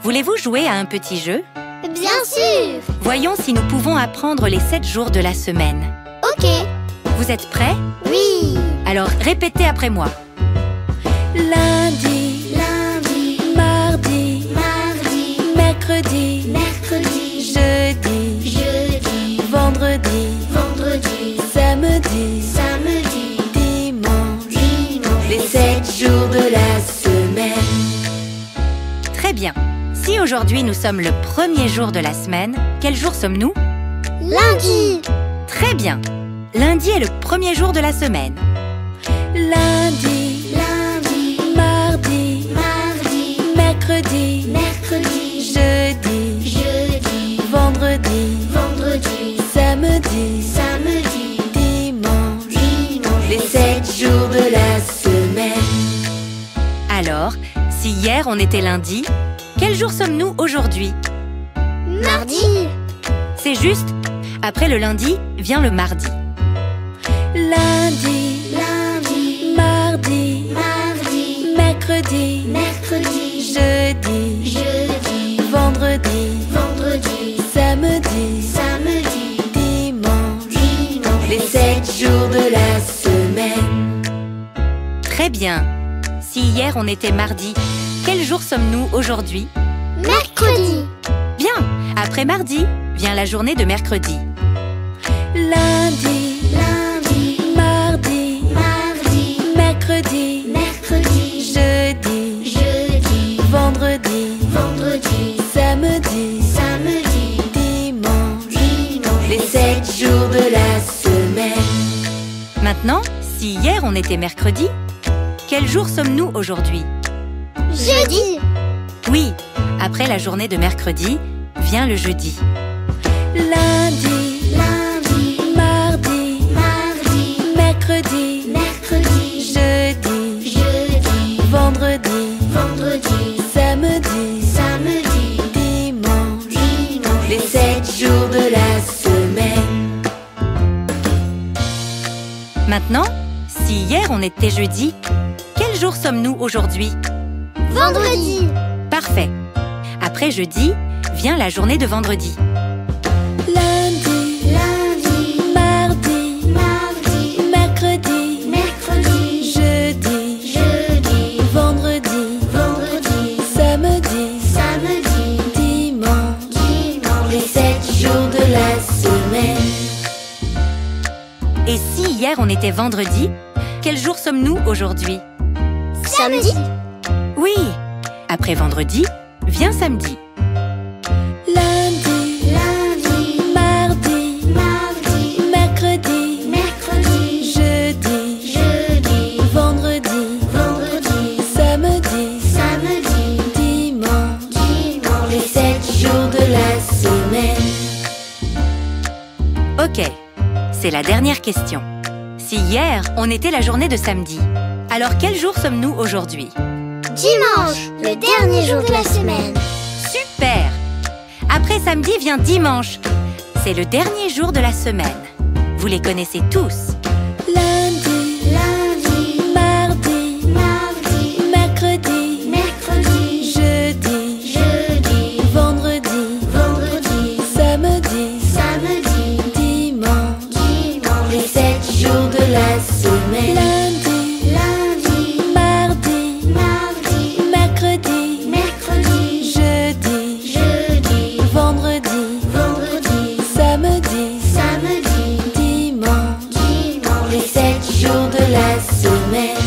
Voulez-vous jouer à un petit jeu? Bien sûr! Voyons si nous pouvons apprendre les 7 jours de la semaine. Ok! Vous êtes prêts? Oui! Alors répétez après moi. Lundi, Lundi, mardi, mardi, mercredi, mercredi, jeudi, jeudi, vendredi, vendredi, samedi, samedi, dimanche. dimanche. Les 7 jours de la semaine. Très bien. Si aujourd'hui nous sommes le premier jour de la semaine, quel jour sommes-nous? Lundi! Très bien. Lundi est le premier jour de la semaine. Lundi, Lundi, mardi, mardi, mercredi, mercredi, jeudi, jeudi, vendredi, vendredi, samedi, samedi, dimanche. dimanche. Les 7 jours de la semaine. Alors, si hier on était lundi, quel jour sommes-nous aujourd'hui? Mardi! C'est juste. Après le lundi, vient le mardi. Lundi, Lundi, mardi, mardi, mercredi, mercredi, jeudi, jeudi, vendredi, vendredi, samedi, samedi, dimanche. dimanche. Les 7 jours de la semaine. Très bien. Si hier on était mardi, quel jour sommes-nous aujourd'hui? Mercredi! Bien. Après mardi, vient la journée de mercredi. Lundi, Lundi, mardi, mardi, mercredi, mercredi, jeudi, jeudi, vendredi, vendredi, samedi, samedi, dimanche. dimanche. Les 7 jours de la semaine. Maintenant, si hier on était mercredi, quel jour sommes-nous aujourd'hui? Jeudi! Oui, après la journée de mercredi, vient le jeudi. Lundi, Lundi, mardi, mardi, mercredi, mercredi, jeudi, jeudi, vendredi, vendredi, samedi, samedi, dimanche. dimanche. Les 7 jours de la semaine. Maintenant, si hier on était jeudi, quel jour sommes-nous aujourd'hui? Vendredi! Parfait. Après jeudi, vient la journée de vendredi. Lundi, Lundi, mardi, mardi, mercredi, mercredi, jeudi, jeudi, vendredi, vendredi, samedi, samedi, dimanche. dimanche. Les 7 jours de la semaine. Et si hier on était vendredi, quel jour sommes-nous aujourd'hui? Samedi! Oui. Après vendredi, vient samedi. Lundi, Lundi, mardi, mardi, mercredi, mercredi, jeudi, jeudi, vendredi, vendredi, samedi, samedi, dimanche. dimanche. Les 7 jours de la semaine. Ok, c'est la dernière question. Si hier, on était la journée de samedi, alors quel jour sommes-nous aujourd'hui? Dimanche, le dernier jour de la semaine. Super! Après samedi vient dimanche. C'est le dernier jour de la semaine. Vous les connaissez tous. Lundi, Lundi, mardi, mardi, mercredi, mercredi, jeudi, jeudi, vendredi, vendredi, samedi, samedi, dimanche. dimanche. Les 7 jours de la semaine. Lundi, Lundi, mardi, mardi, mercredi, mercredi, jeudi, jeudi, vendredi, vendredi, samedi, samedi, dimanche. dimanche. Les 7 jours de la semaine.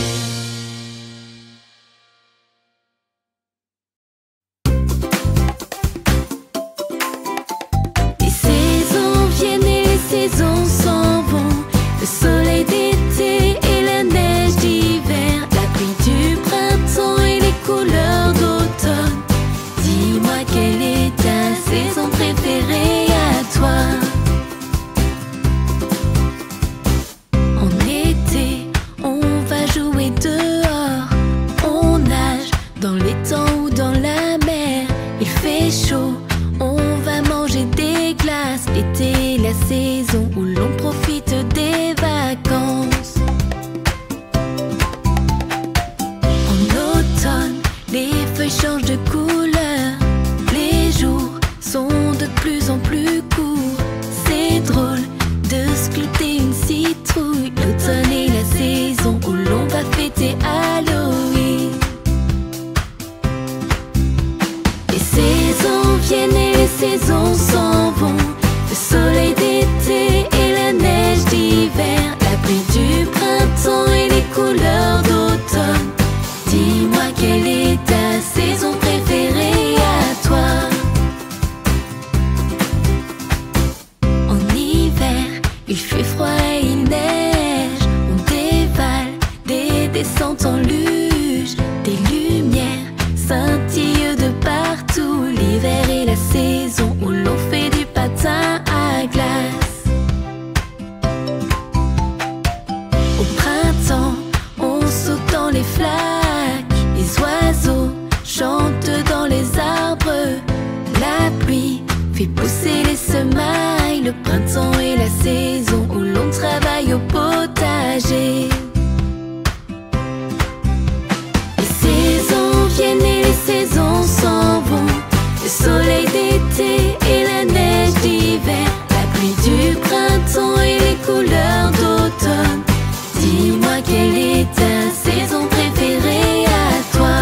Les saisons viennent et les saisons s'en vont. Le soleil d'été et la neige d'hiver, la pluie du printemps et les couleurs d'automne. Dis-moi quelle est ta saison préférée à toi? En été, on va jouer dehors. On nage dans l'étang ou dans la mer. Il fait chaud, on va manger des glaces. L'été, la saison où l'on profite des vacances. En automne, les feuilles changent de couleur. saisons s'en vont. Le soleil d'été et la neige d'hiver, la pluie du printemps et les couleurs d'automne. Dis-moi quelle est ta saison préférée à toi? En hiver, il fait froid et il neige. On dévale des descentes en luge. Des lumières scintillent de partout. L'hiver est la saison où l'on fait du patin à glace. Au printemps, on saute dans les flaques. Les oiseaux chantent dans les arbres. La pluie fait pousser les semailles. Le printemps est la saison où l'on travaille au potager. Les saisons viennent et les saisons s'en vont. Le soleil d'été et la neige d'hiver, la pluie du printemps et les couleurs d'automne. Dis-moi quelle est ta saison préférée à toi?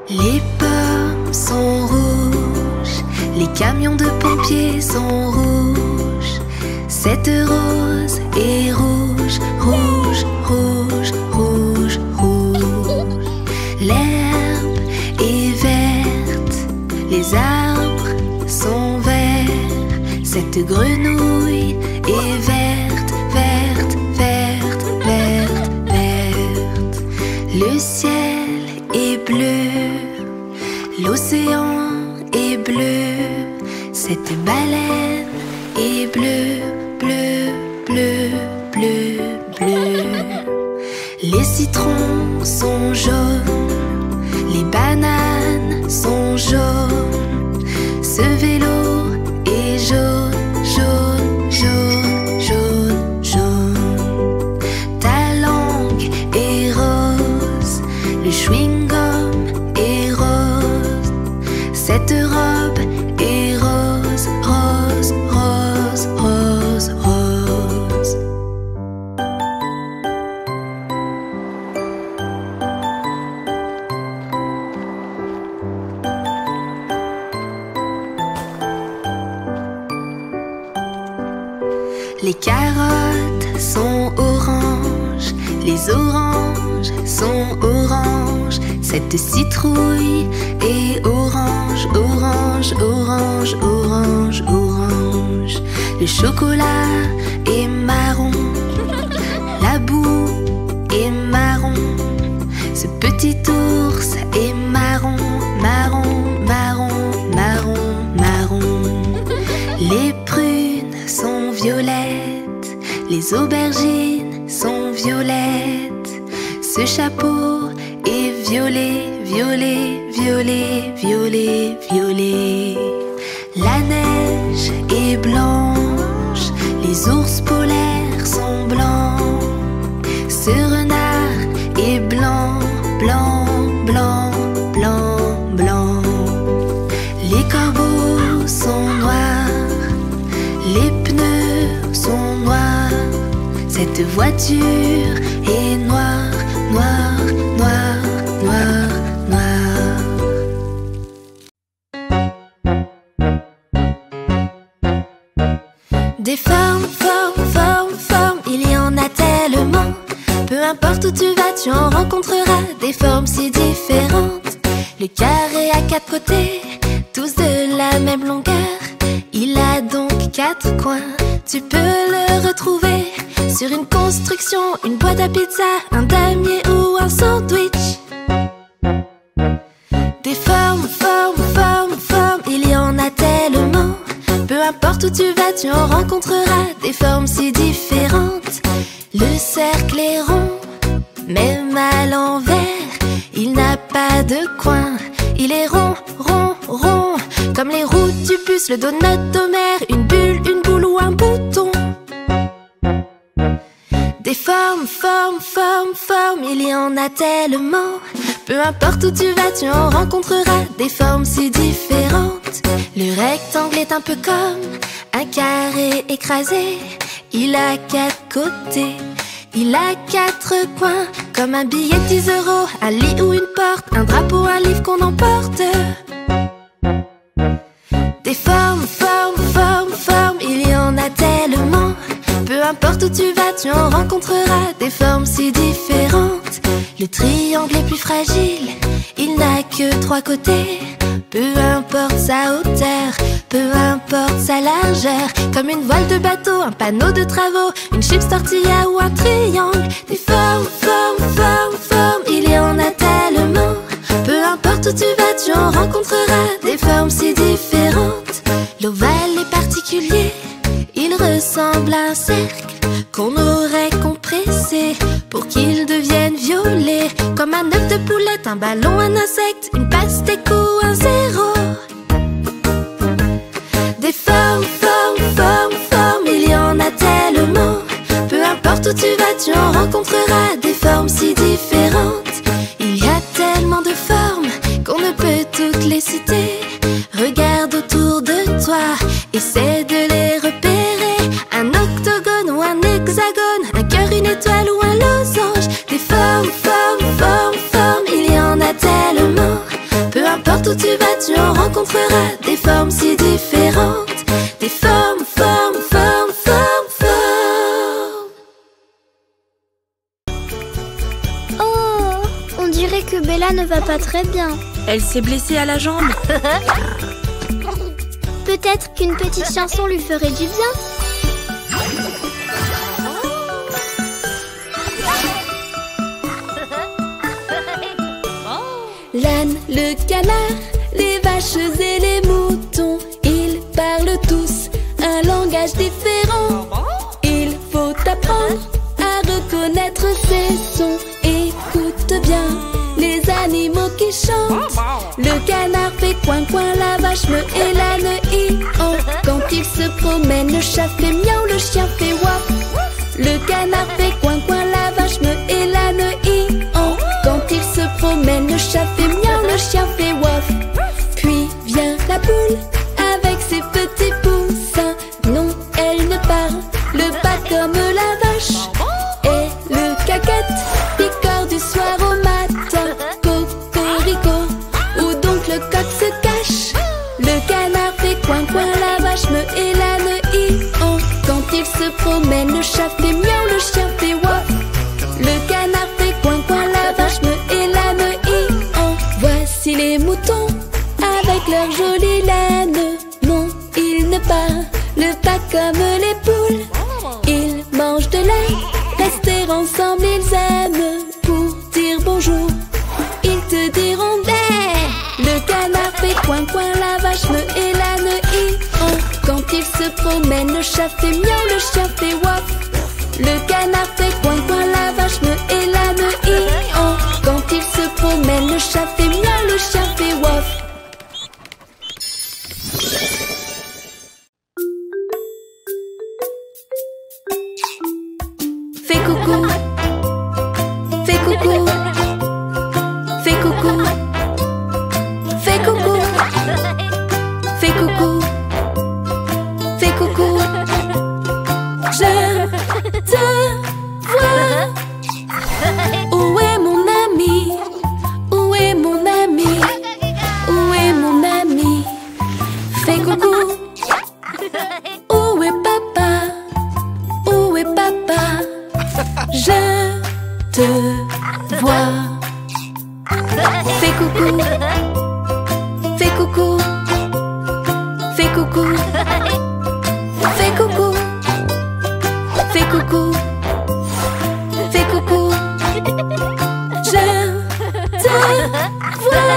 Les pommes sont rouges, les camions de pompiers sont rouges. Cette rose est rouge, rouge, rouge, rouge, rouge. L'herbe est verte, les arbres sont verts. Cette grenouille est verte, verte, verte, verte, verte. Le ciel est bleu, l'océan est bleu. Cette baleine est bleue, bleu, bleu, bleu, bleu. Les citrons sont jaunes, les bananes sont jaunes. Ce vélo est jaune, jaune, jaune, jaune, jaune. Ta langue est rose, le chewing-gum est rose. Cette robe est rose, rose, rose, rose, rose. Les carottes sont oranges, les oranges sont oranges. Cette citrouille est orange, orange, orange, orange, orange. Le chocolat est marron, la boue est marron. Ce petit ours est marron, marron, marron, marron, marron. Les prunes sont violettes, les aubergines sont violettes. Ce chapeau est violet, violet, violet, violet, violet. La neige est blanche, les ours polaires sont blancs. Ce renard est blanc, blanc, blanc, blanc, blanc. Les corbeaux sont noirs, les pneus sont noirs. Cette voiture est noire, noire, noire, noire, noire. Des formes, formes, formes, formes, il y en a tellement. Peu importe où tu vas, tu en rencontreras des formes si différentes. Le carré à 4 côtés, tous de la même longueur. Il a donc 4 coins, tu peux le retrouver sur une construction, une boîte à pizza, un damier ou un sandwich. Des formes, formes, formes, formes, il y en a tellement. Peu importe où tu vas, tu en rencontreras des formes si différentes. Le cercle est rond, même à l'envers. Il n'a pas de coin, il est rond, rond, rond. Comme les roues du bus, le donut d'Homère, une bulle, une boule ou un bouton. Des formes, formes, formes, formes, il y en a tellement. Peu importe où tu vas, tu en rencontreras des formes si différentes. Le rectangle est un peu comme un carré écrasé Il a 4 côtés, il a 4 coins, comme un billet de 10 €, un lit ou une porte, un drapeau, un livre qu'on emporte. Des formes, formes, formes, formes, il y en a tellement. Peu importe où tu vas, tu en rencontreras des formes si différentes. Le triangle est plus fragile, il n'a que 3 côtés. Peu importe sa hauteur, peu importe sa largeur, comme une voile de bateau, un panneau de travaux, une chips tortilla ou un triangle. Des formes, formes, formes, formes, il y en a tellement. Peu importe où tu vas, tu en rencontreras des formes si différentes. L'ovale est particulier, il ressemble à un cercle qu'on aurait compressé pour qu'il devienne violet, comme un œuf de poulette, un ballon, un insecte, une pastèque ou un zéro. Des formes, formes, formes, formes, il y en a tellement. Peu importe où tu vas, tu en rencontreras des formes si différentes. Il y a tellement de formes qu'on ne peut toutes les citer. Regarde autour de toi, essaie de les repérer. Un octogone ou un hexagone, un cœur, une étoile ou un losange. Des formes, formes, formes, formes, il y en a tellement. Peu importe où tu vas, tu en rencontreras des formes si différentes. Des formes, formes, formes, formes, formes. Oh, on dirait que Bella ne va pas très bien. Elle s'est blessée à la jambe. Peut-être qu'une petite chanson lui ferait du bien. L'âne, le canard, les vaches et les moutons, ils parlent tous un langage différent. Il faut apprendre à reconnaître ces sons. Écoute bien les animaux qui chantent. Le canard fait coin coin, la vache meut et l'âne i-en. Quand il se promène, le chat fait miaou, le chien fait waf. Le canard fait coin coin, la vache meut et l'âne i-en. Quand il se promène, le chat fait miaou, le chien fait waf. Puis vient la poule avec ses petits poussins. Non, elle ne parle pas comme la vache. Et le caquette picore du soir au matin. Cocorico, où donc le coq se cache. Le canard fait coin coin, la vache meut et l'âne i-en. Quand il se promène, le chat fait miaou, le chien fait waf. Le canard fait coin coin, la vache meut et l'âne i-en. Voici les moutons avec leur jolie laine. Non, ils ne parlent pas comme les poules. Ils mangent de l'ail, rester ensemble ils aiment. Pour dire bonjour, ils te diront des. Le canard fait coin coin, la vache meut et l'âne i-en. Quand il se promène, le chat fait miaou, le chien fait waf. Le canard fait coin coin, la vache meut et l'âne i-en. Quand il se promène, le chat fait miaou, le chien fait waf. Fais coucou, fais coucou, fais coucou, fais coucou, fais coucou, fais coucou. Je te vois. Où est mon ami? Où est mon ami? Où est mon ami? Fais coucou. Où est papa? Où est papa? Je te vois. Fais coucou. Fais coucou. Fais coucou. Fais coucou. Fais coucou. Fais coucou. Je te vois.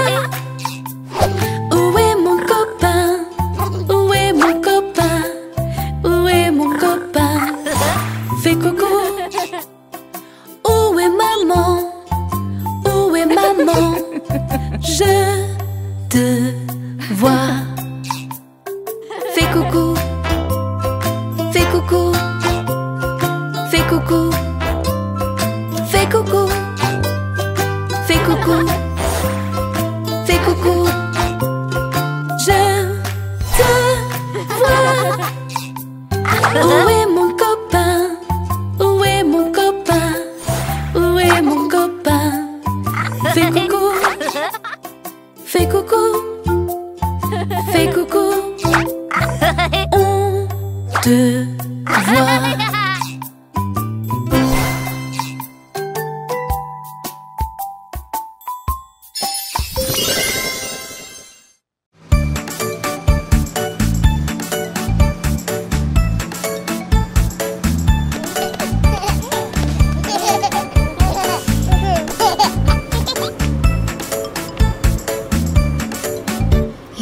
Où est mon copain? Où est mon copain? Où est mon copain? Fais coucou. Où est maman? Où est maman? Je te vois. Fais coucou. Fais coucou. Fais coucou. Fais coucou. Fais coucou. Fais coucou. Je te vois. Où est mon copain? te voir.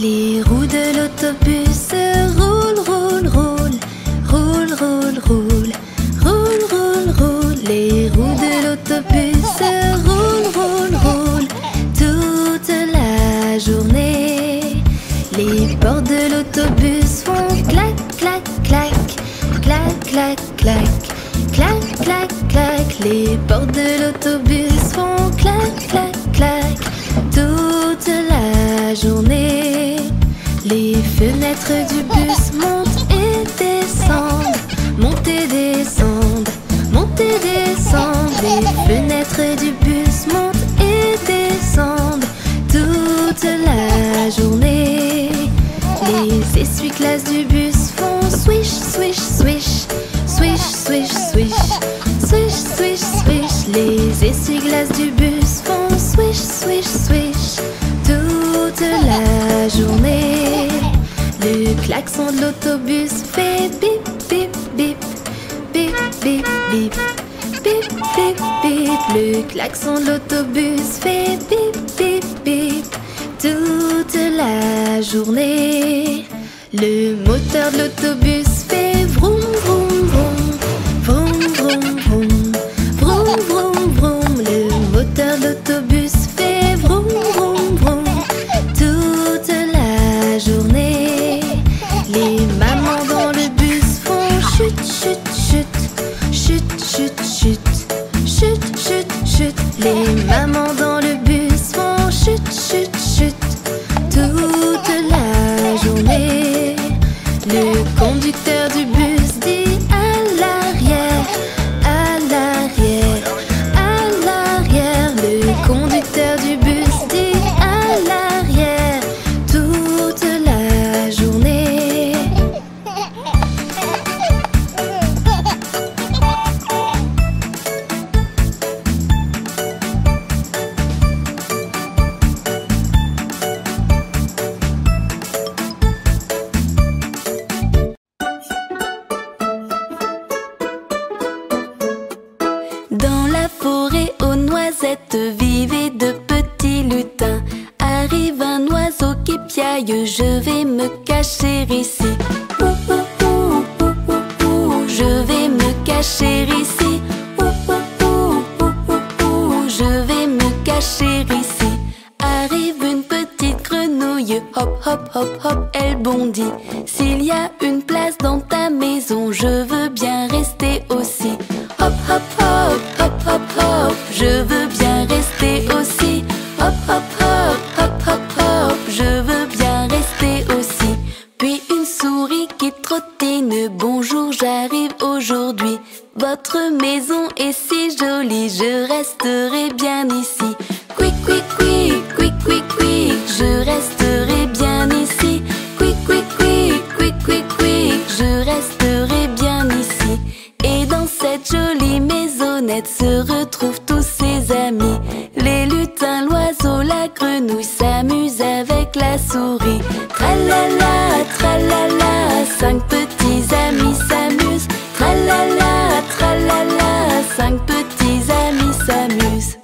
Les roues de l'autobus roulent, roulent, roulent, roulent, roulent, roulent, roulent, roulent, roulent. Les roues de l'autobus roulent, roulent, roulent toute la journée. Les portes de l'autobus font clac, clac, clac, clac, clac, clac, clac, clac, clac. Les portes de l'autobus font clac, clac, clac toute la journée. Les fenêtres du bus montent et descendent, montent et descendent, montent et descendent. Les fenêtres du bus montent et descendent toute la journée. Les essuie-glaces du bus font swish, swish, swish, swish, swish, swish, swish, swish, swish. Les essuie-glaces du bus font swish, swish, swish toute la journée. Le klaxon de l'autobus fait bip, bip, bip, bip, bip, bip, bip, bip, bip. Le klaxon de l'autobus fait bip, bip, bip toute la journée. Le moteur de l'autobus fait vroom, vroom, vroom, vroom, vroom, vroom, vroom, vroom, vroom. Le moteur de l'autobus fait vroom, vroom, vroom toute la journée. Les mamans dans le bus font chut, chut, chut, chut, chut, chut, chut, chut, chut. Les mamans dans le bus font chut, chut, chut toute la journée. Le conducteur du bus dit à l'arrière, à l'arrière, à l'arrière. Le conducteur du bus dit à l'arrière toute la journée. Dans la forêt aux noisettes vivaient de petits lutins. Arrive un oiseau qui piaille, je vais me cacher ici. Ouh, ouh, ouh, ouh, ouh, ouh, je vais me cacher ici. Ouh, ouh, ouh, ouh, ouh, ouh, je vais me cacher ici. Arrive une petite grenouille, hop, hop, hop, hop, elle bondit. S'il y a une place dans ta maison, je veux bien rester aussi. Hop, hop, hop, hop, hop, hop, je veux bien rester aussi. Hop, hop, hop, hop, hop, hop, je veux bien rester aussi. Puis une souris qui trottine, bonjour, j'arrive aujourd'hui. Votre maison est si jolie, je resterai bien ici. Quick, quick, quick, quick, quick, quick, je resterai bien ici. Quick, quick, quick, quick, quick, quick, je resterai bien ici. Et dans cette jolie maisonnette se retrouvent tous ses amis. Les lutins, l'oiseau, la grenouille s'amusent avec la souris. Tralala, tralala, 5 petits amis s'amusent. Tralala, tralala, 5 petits amis s'amusent.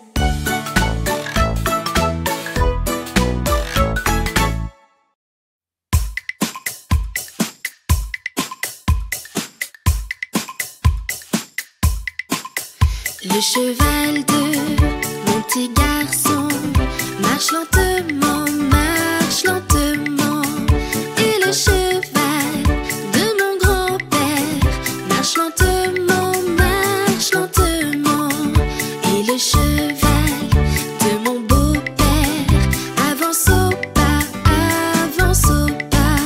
Le cheval de mon petit garçon marche lentement, marche lentement. Et le cheval de mon grand-père marche lentement, marche lentement. Et le cheval de mon beau-père avance au pas, avance au pas.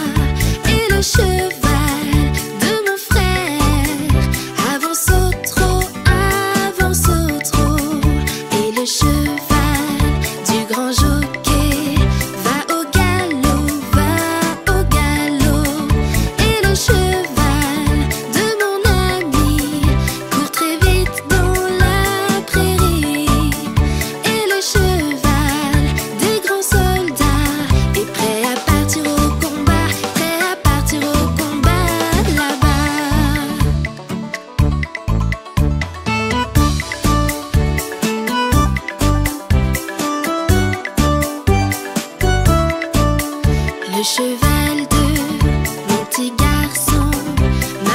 Et le cheval de mon frère avance au trot, avance au trot. Et le cheval du grand jockey va au galop,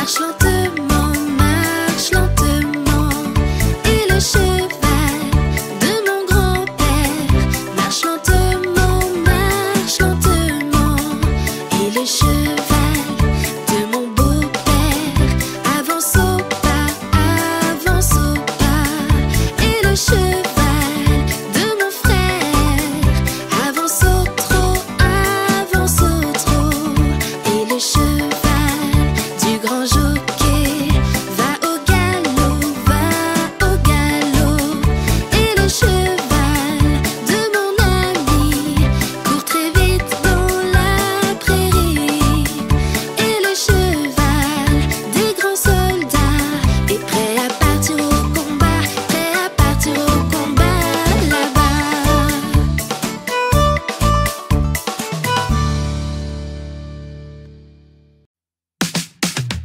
marche lentement, et le cheval de mon grand-père marche lentement, et le cheval de mon beau-père avance au pas, et le cheval de mon frère avance au trot, et le cheval du grand jockey va au galop, et le cheval de mon ami court très vite dans la prairie, et le cheval des grands soldats est prêt à partir au combat, là-bas.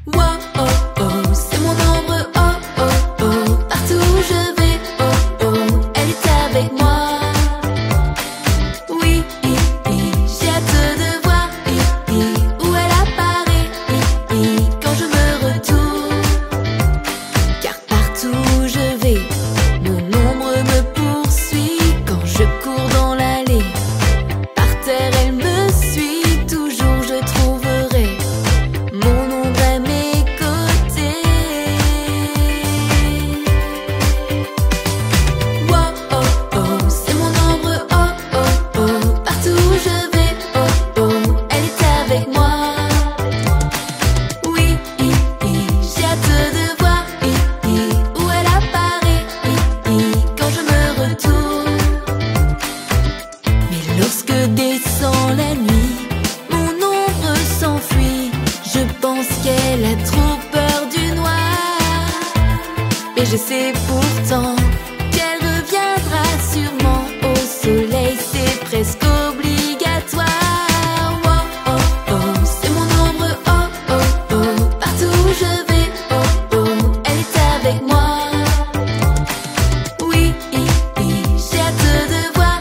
Wow, oh, oh, c'est mon ombre, oh, oh, oh, partout où je vais, oh, oh, elle est avec moi. Oui, j'ai hâte de voir où elle apparaît quand je me retourne. Car partout où je vais, mon ombre me poursuit quand je cours dans l'allée. Par terre, elle me suit, toujours je trouverai mon ombre à mes côtés. Wow, oh, oh, c'est mon ombre, oh, oh, oh, partout où je vais, oh, oh, elle est avec moi. Oui, j'ai hâte de voir où elle apparaît quand je me retourne. Mais lorsque descend la nuit, mon ombre s'enfuit. Je pense qu'elle a trop peur du noir, mais je sais pourtant qu'elle reviendra sûrement au soleil, c'est presque obligatoire. Oh, oh, oh, c'est mon ombre, oh, oh, oh, partout où je vais, oh, oh, elle est avec moi. Oui, j'ai hâte de voir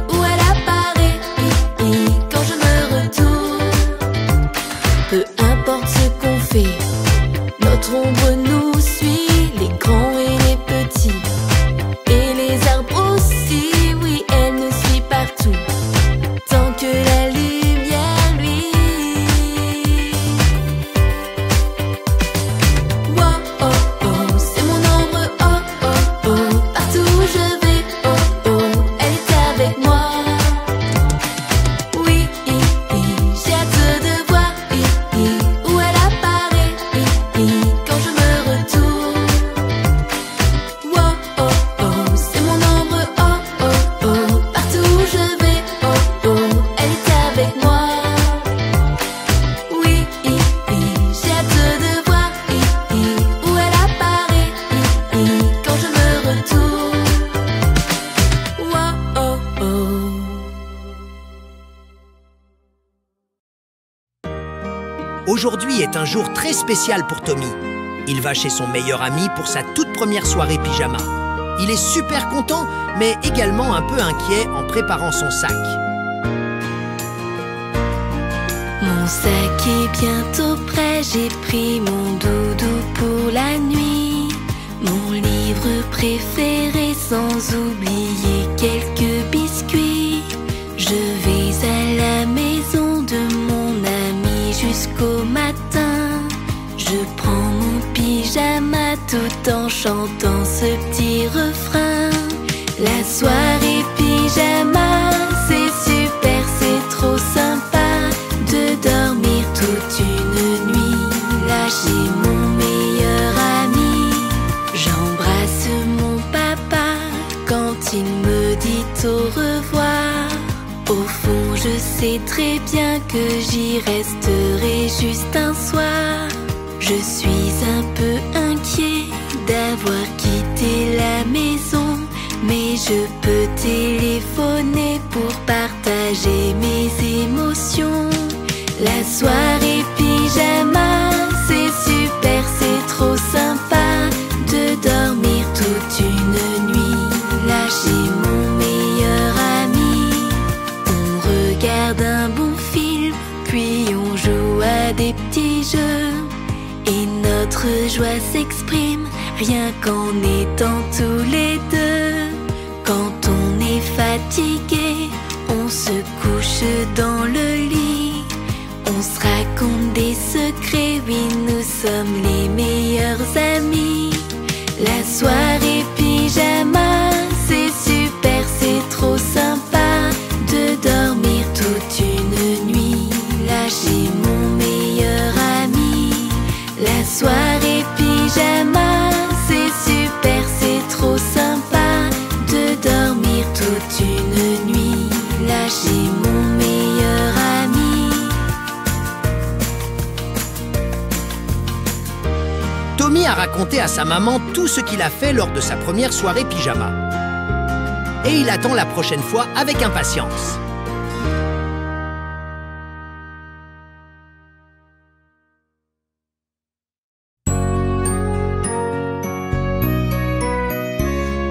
où elle apparaît quand je me retourne. Peu importe ce qu'on fait, notre ombre nous suit, les grands et les petits, et les arbres aussi. Oui, elle nous suit partout, tant que la lumière lui. Wow, oh, oh, c'est mon ombre, oh, oh, oh, partout où je vais, oh, oh, elle est avec moi. Oui, j'ai hâte de voir où elle apparaît quand je me retourne. Wow, oh, oh, c'est mon ombre, oh, oh, oh, partout où je vais, oh, oh, elle est avec moi. Oui, j'ai hâte de voir où elle apparaît quand je me retourne. Wow, oh, oh. Aujourd'hui est un jour très spécial pour Tommy. Il va chez son meilleur ami pour sa toute première soirée pyjama. Il est super content, mais également un peu inquiet en préparant son sac. Mon sac est bientôt prêt, j'ai pris mon doudou pour la nuit, mon livre préféré sans oublier quelques biscuits. Je vais à la maison de mon ami jusqu'au matin. Je prends mon pyjama tout en chantant ce petit refrain. La soirée pyjama, c'est super, c'est trop sympa de dormir toute une nuit là chez mon meilleur ami. J'embrasse mon papa quand il me dit au revoir. Au fond, je sais très bien que j'y resterai juste un soir. Je suis un peu inquiet d'avoir quitté la maison, mais je peux téléphoner pour partager mes émotions. La soirée pyjama, c'est super, c'est trop sympa de dormir toute une nuit là chez mon meilleur ami. On regarde un bon film, puis on joue à des petits jeux. Et notre joie s'exprime rien qu'en étant tous les deux. Quand on est fatigué, on se couche dans le lit. On se raconte des secrets, oui, nous sommes les meilleurs amis. La soirée pyjama, c'est super, c'est trop sympa de dormir toute une nuit. Là, j'ai mon meilleur ami. La soirée pyjama, c'est super, c'est trop sympa de dormir toute une nuit. Là, j'ai mon meilleur ami. Tommy a raconté à sa maman tout ce qu'il a fait lors de sa première soirée pyjama. Et il attend la prochaine fois avec impatience.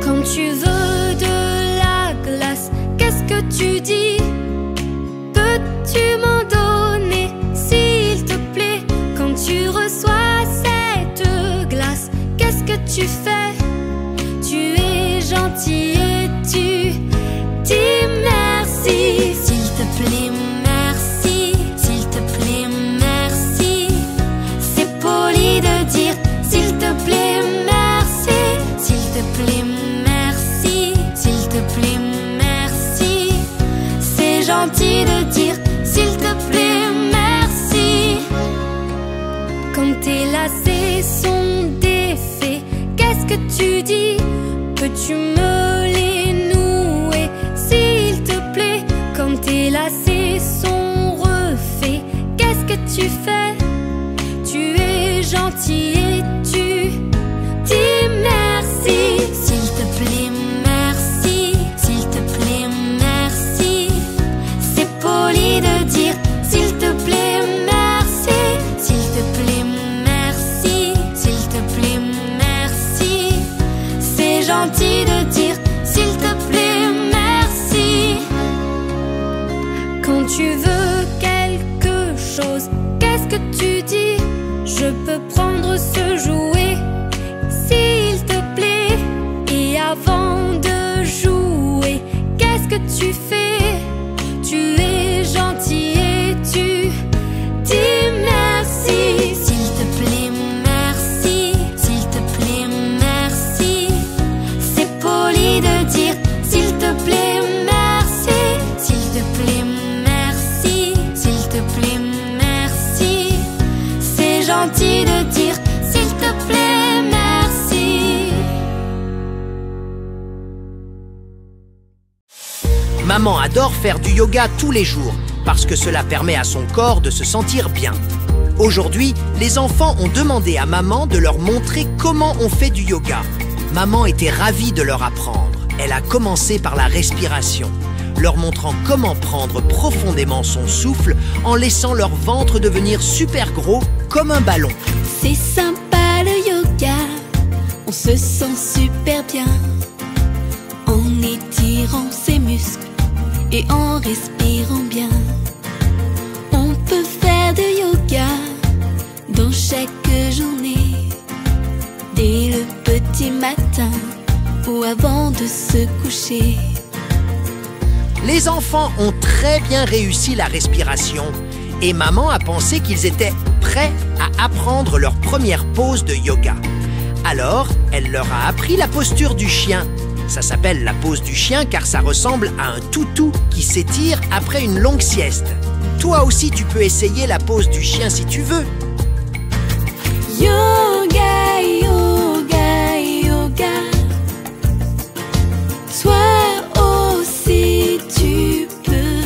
Quand tu veux de la glace, qu'est-ce que tu dis? Peux-tu m'en donner, s'il te plaît? Quand tu reçois cette glace, qu'est-ce que tu fais? Tu es gentil et tu dis merci. S'il te plaît, merci. S'il te plaît, merci. C'est poli de dire s'il te plaît, merci. S'il te plaît, merci. S'il te plaît, merci. C'est gentil de dire s'il te plaît, merci. Quand tes lacets sont défaits, qu'est-ce que tu dis? Peux-tu me les nouer, s'il te plaît? Quand tes lacets sont refaits, qu'est-ce que tu fais? Tu es gentil et tu dis merci. S'il te plaît, merci. S'il te plaît, merci. C'est poli de dire s'il te plaît, merci. S'il te plaît, merci. S'il te plaît, merci. C'est gentil de dire s'il te plaît, merci. Quand tu veux quelque chose, qu'est-ce que tu dis? Je peux prendre ce jouet, s'il te plaît. Et avant de jouer, qu'est-ce que tu fais? Tu es gentil et tu dis merci. S'il te plaît, merci. S'il te plaît, merci. C'est poli de dire s'il te plaît, merci. S'il te plaît, merci. S'il te plaît, merci. C'est gentil de dire s'il te plaît, merci. Maman adore faire du yoga tous les jours parce que cela permet à son corps de se sentir bien. Aujourd'hui, les enfants ont demandé à maman de leur montrer comment on fait du yoga. Maman était ravie de leur apprendre. Elle a commencé par la respiration, leur montrant comment prendre profondément son souffle en laissant leur ventre devenir super gros comme un ballon. C'est sympa le yoga, on se sent super bien en étirant ses muscles et en respirant bien. On peut faire du yoga dans chaque journée, dès le petit matin ou avant de se coucher. Les enfants ont très bien réussi la respiration et maman a pensé qu'ils étaient prêts à apprendre leur première pose de yoga. Alors, elle leur a appris la posture du chien. Ça s'appelle la pose du chien car ça ressemble à un toutou qui s'étire après une longue sieste. Toi aussi, tu peux essayer la pose du chien si tu veux. Yoga, yoga, yoga. Toi aussi tu peux.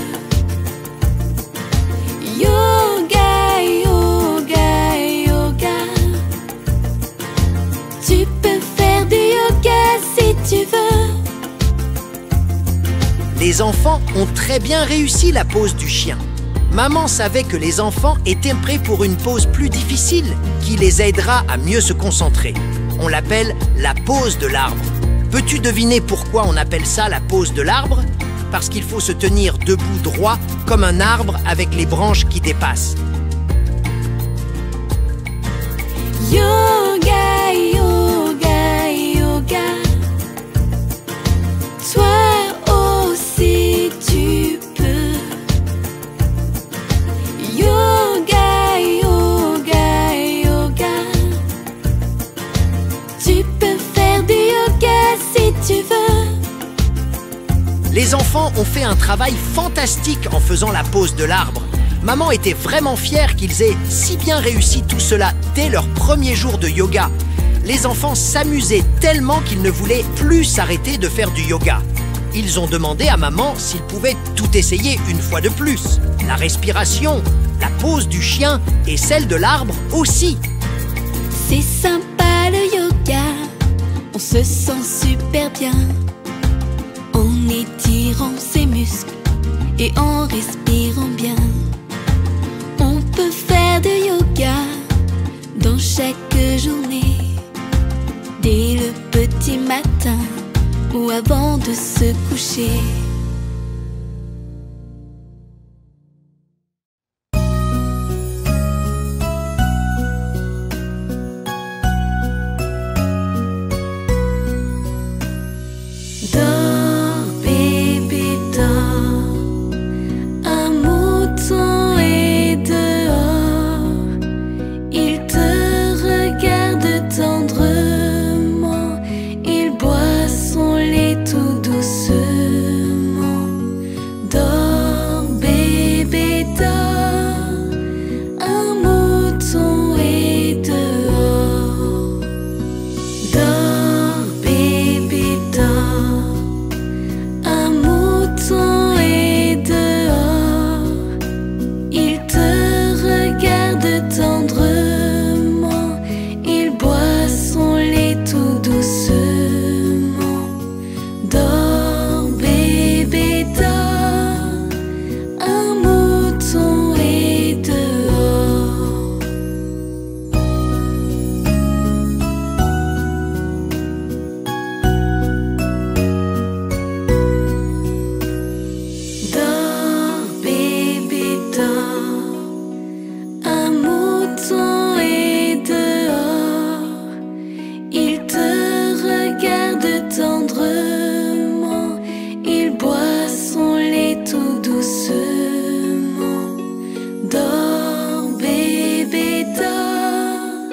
Yoga, yoga, yoga. Tu peux faire du yoga si tu veux. Les enfants ont très bien réussi la pose du chien. Maman savait que les enfants étaient prêts pour une pause plus difficile qui les aidera à mieux se concentrer. On l'appelle la pose de l'arbre. Peux-tu deviner pourquoi on appelle ça la pose de l'arbre? Parce qu'il faut se tenir debout droit comme un arbre avec les branches qui dépassent. Yoga, yoga, yoga. Toi aussi tu peux. Yoga, yoga, yoga. Tu peux faire du yoga si tu veux. Les enfants ont fait un travail fantastique en faisant la pose de l'arbre. Maman était vraiment fière qu'ils aient si bien réussi tout cela dès leur premier jour de yoga. Les enfants s'amusaient tellement qu'ils ne voulaient plus s'arrêter de faire du yoga. Ils ont demandé à maman s'ils pouvaient tout essayer une fois de plus. La respiration, la pose du chien et celle de l'arbre aussi. C'est sympa le yoga, on se sent super bien en étirant ses muscles et en respirant bien. On peut faire du yoga dans chaque journée, dès le petit matin ou avant de se coucher. Dors, bébé, dors. Un mouton est dehors. Il te regarde tendrement. Il boit son lait tout doucement. Dors, bébé, dors. Un mouton est dehors. Dors, bébé, dors. Un mouton est dehors. Il te regarde tendrement. Il boit son lait tout doucement. Dors, bébé, dors. Un mouton est dehors. Dors, bébé, dors. Un mouton est dehors. Il te regarde tendrement. Il boit son lait tout doucement. Dors, bébé, dors.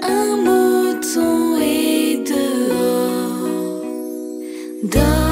Un mouton est dehors. Dors,